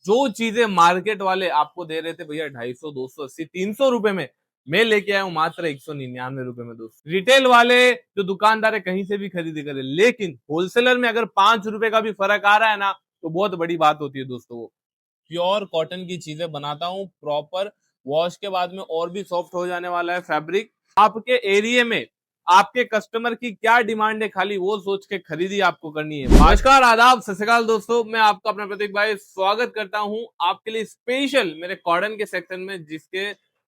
जो चीजें मार्केट वाले आपको दे रहे थे भैया 250, 280, 300 रुपए में, मैं लेके आया हूँ मात्र 199 रुपए में दोस्तों। रिटेल वाले जो दुकानदार है कहीं से भी खरीदी करे, लेकिन होलसेलर में अगर 5 रुपए का भी फर्क आ रहा है ना तो बहुत बड़ी बात होती है दोस्तों। वो प्योर कॉटन की चीजें बनाता हूँ, प्रॉपर वॉश के बाद में और भी सॉफ्ट हो जाने वाला है फैब्रिक। आपके एरिया में आपके कस्टमर की क्या डिमांड है, खाली वो सोच के खरीदी आपको करनी है। नमस्कार, आदाब, सत श्री अकाल दोस्तों, मैं आपका अपना प्रतीक भाई स्वागत करता हूं आपके लिए स्पेशल मेरे कॉटन के सेक्शन में, जिसके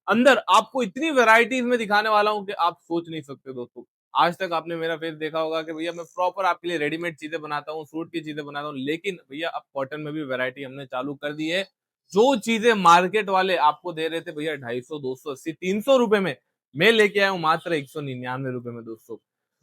अंदर आपको इतनी वैरायटीज में दिखाने वाला हूं कि आप सोच नहीं सकते दोस्तों। आज तक आपने मेरा फेस देखा होगा कि भैया मैं प्रॉपर आपके लिए रेडीमेड चीजें बनाता हूँ, सूट की चीजें बनाता हूँ, लेकिन भैया अब कॉटन में भी वैरायटी हमने चालू कर दी है। जो चीजें मार्केट वाले आपको दे रहे थे भैया 250, 280, 300 रुपए में, मैं लेके आया हूँ मात्र 199 रुपए में दोस्तों।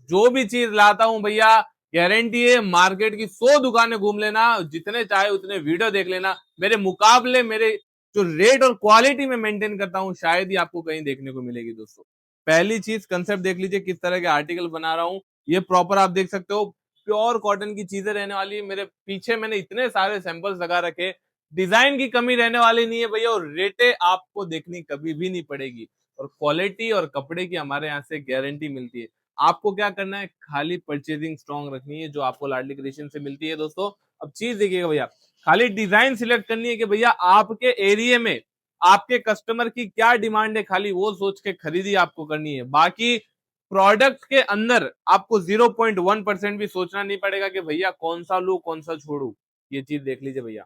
जो भी चीज लाता हूँ भैया, गारंटी है मार्केट की 100 दुकानें घूम लेना, जितने चाहे उतने वीडियो देख लेना, मेरे मुकाबले मेरे जो रेट और क्वालिटी में मेंटेन करता हूँ शायद ही आपको कहीं देखने को मिलेगी दोस्तों। पहली चीज कंसेप्ट देख लीजिए, किस तरह के आर्टिकल बना रहा हूँ। ये प्रॉपर आप देख सकते हो, प्योर कॉटन की चीजें रहने वाली है। मेरे पीछे मैंने इतने सारे सैंपल्स लगा रखे, डिजाइन की कमी रहने वाली नहीं है भैया, और रेटे आपको देखनी कभी भी नहीं पड़ेगी, और क्वालिटी और कपड़े की हमारे यहाँ से गारंटी मिलती है। आपको क्या करना है, खाली परचेजिंग स्ट्रॉन्ग रखनी है जो आपको लाडली क्रिएशन से मिलती है दोस्तों। अब चीज देखिएगा भैया, खाली डिजाइन सिलेक्ट करनी है कि भैया आपके एरिया में आपके कस्टमर की क्या डिमांड है, खाली वो सोच के खरीदी आपको करनी है। बाकी प्रोडक्ट के अंदर आपको 0.1% भी सोचना नहीं पड़ेगा कि भैया कौन सा लूं कौन सा छोड़ू। ये चीज देख लीजिए भैया,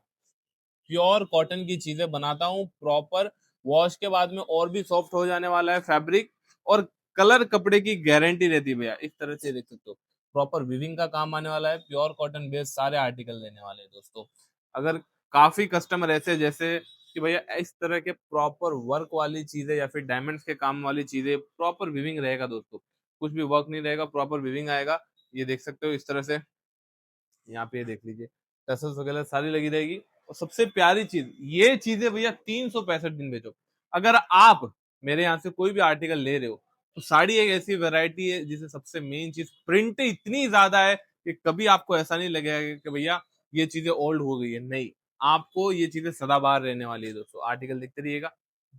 प्योर कॉटन की चीजें बनाता हूँ, प्रॉपर वॉश के बाद में और भी सॉफ्ट हो जाने वाला है फैब्रिक, और कलर कपड़े की गारंटी रहती है भैया। इस तरह से देख सकते हो, प्रॉपर विविंग का काम आने वाला है, प्योर कॉटन बेस्ड सारे आर्टिकल देने वाले हैं दोस्तों। अगर काफी कस्टमर ऐसे जैसे कि भैया इस तरह के प्रॉपर वर्क वाली चीजें या फिर डायमंड्स के काम वाली चीजें, प्रॉपर विविंग रहेगा दोस्तों, कुछ भी वर्क नहीं रहेगा, प्रॉपर विविंग आएगा। ये देख सकते हो इस तरह से, यहाँ पे देख लीजिए टसल्स वगैरह सारी लगी रहेगी। और सबसे प्यारी चीज, ये चीजें भैया 365 दिन बेचो। अगर आप मेरे यहाँ से कोई भी आर्टिकल ले रहे हो, तो साड़ी एक ऐसी वैरायटी है जिसे सबसे मेन चीज, प्रिंट इतनी ज्यादा है कि कभी आपको ऐसा नहीं लगेगा कि भैया ये चीजें ओल्ड हो गई है, नहीं, आपको ये चीजें सदाबहार रहने वाली है दोस्तों। आर्टिकल देखते रहिएगा,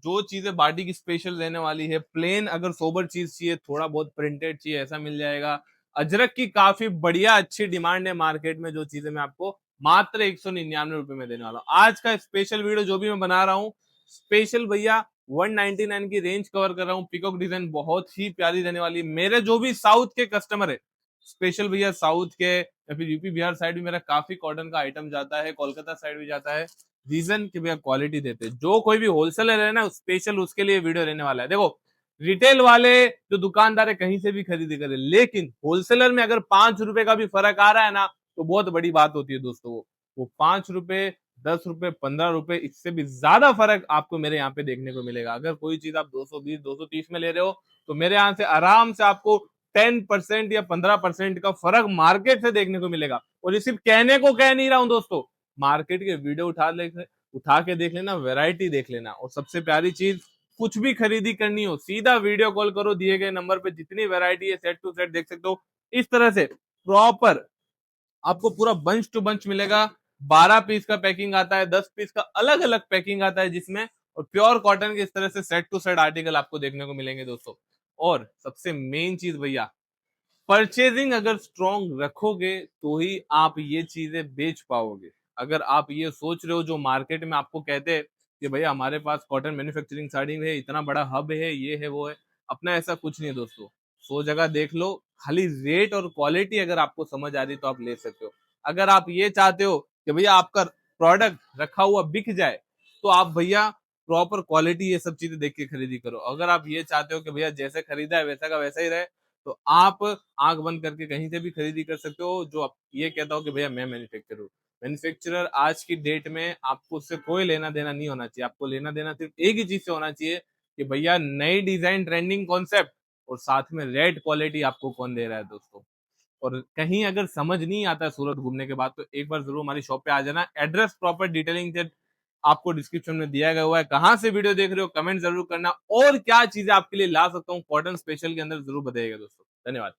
जो चीजें बाडी की स्पेशल रहने वाली है। प्लेन अगर सोबर चीज चाहिए, थोड़ा बहुत प्रिंटेड चाहिए, ऐसा मिल जाएगा। अजरक की काफी बढ़िया अच्छी डिमांड है मार्केट में, जो चीजें मैं आपको मात्र 199 रुपए में देने वाला हूँ। आज का स्पेशल वीडियो जो भी मैं बना रहा हूँ, स्पेशल भैया 199 की रेंज कवर कर रहा हूँ। पिकॉक डिजाइन बहुत ही प्यारी रहने वाली है। मेरे जो भी साउथ के कस्टमर है, स्पेशल भैया साउथ के या फिर यूपी बिहार साइड भी मेरा काफी कॉटन का आइटम जाता है, कोलकाता साइड भी जाता है। रीजन कि भैया क्वालिटी देते हैं। जो कोई भी होलसेलर है ना, स्पेशल उसके लिए वीडियो रहने वाला है। देखो, रिटेल वाले जो दुकानदार है कहीं से भी खरीदी करे, लेकिन होलसेलर में अगर 5 रुपए का भी फर्क आ रहा है ना तो बहुत बड़ी बात होती है दोस्तों। वो 5 रुपए, 10 रुपए, 15 रुपए, इससे भी ज्यादा फर्क आपको मेरे यहाँ पे देखने को मिलेगा। अगर कोई चीज आप 220, 230 में ले रहे हो, तो मेरे यहाँ से आराम से आपको 10% या 15% का फर्क मार्केट से देखने को मिलेगा। और ये सिर्फ कहने को कह नहीं रहा हूं दोस्तों, मार्केट के वीडियो उठा के देख लेना, वैरायटी देख लेना। और सबसे प्यारी चीज, कुछ भी खरीदी करनी हो सीधा वीडियो कॉल करो, दिए गए नंबर पे जितनी वैरायटी है सेट टू सेट देख सकते हो। इस तरह से प्रॉपर आपको पूरा बंच टू बंच मिलेगा। 12 पीस का पैकिंग आता है, 10 पीस का अलग अलग पैकिंग आता है जिसमें, और प्योर कॉटन के इस तरह से सेट टू सेट आर्टिकल आपको देखने को मिलेंगे दोस्तों। और सबसे मेन चीज भैया, परचेजिंग अगर स्ट्रॉन्ग रखोगे तो ही आप ये चीजें बेच पाओगे। अगर आप ये सोच रहे हो, जो मार्केट में आपको कहते हैं कि भैया हमारे पास कॉटन मैन्युफैक्चरिंग साड़ी है, इतना बड़ा हब है, ये है वो है, अपना ऐसा कुछ नहीं है दोस्तों। 100 जगह देख लो, खाली रेट और क्वालिटी अगर आपको समझ आ रही तो आप ले सकते हो। अगर आप ये चाहते हो कि भैया आपका प्रोडक्ट रखा हुआ बिक जाए, तो आप भैया प्रॉपर क्वालिटी ये सब चीजें देख के खरीदी करो। अगर आप ये चाहते हो कि भैया जैसे खरीदा है वैसा का वैसा ही रहे, तो आप आंख बंद करके कहीं से भी खरीदी कर सकते हो। जो आप ये कहता हो कि भैया मैं मैन्युफैक्चरर हूँ, मैन्युफैक्चरर आज की डेट में आपको उससे कोई लेना देना नहीं होना चाहिए। आपको लेना देना सिर्फ एक ही चीज से होना चाहिए कि भैया नई डिजाइन, ट्रेंडिंग कॉन्सेप्ट, और साथ में रेट क्वालिटी आपको कौन दे रहा है दोस्तों। और कहीं अगर समझ नहीं आता है सूरत घूमने के बाद, तो एक बार जरूर हमारी शॉप पे आ जाना। एड्रेस प्रॉपर डिटेलिंग से आपको डिस्क्रिप्शन में दिया गया हुआ है। कहाँ से वीडियो देख रहे हो कमेंट जरूर करना, और क्या चीजें आपके लिए ला सकता हूँ कॉटन स्पेशल के अंदर जरूर बताइएगा दोस्तों। धन्यवाद।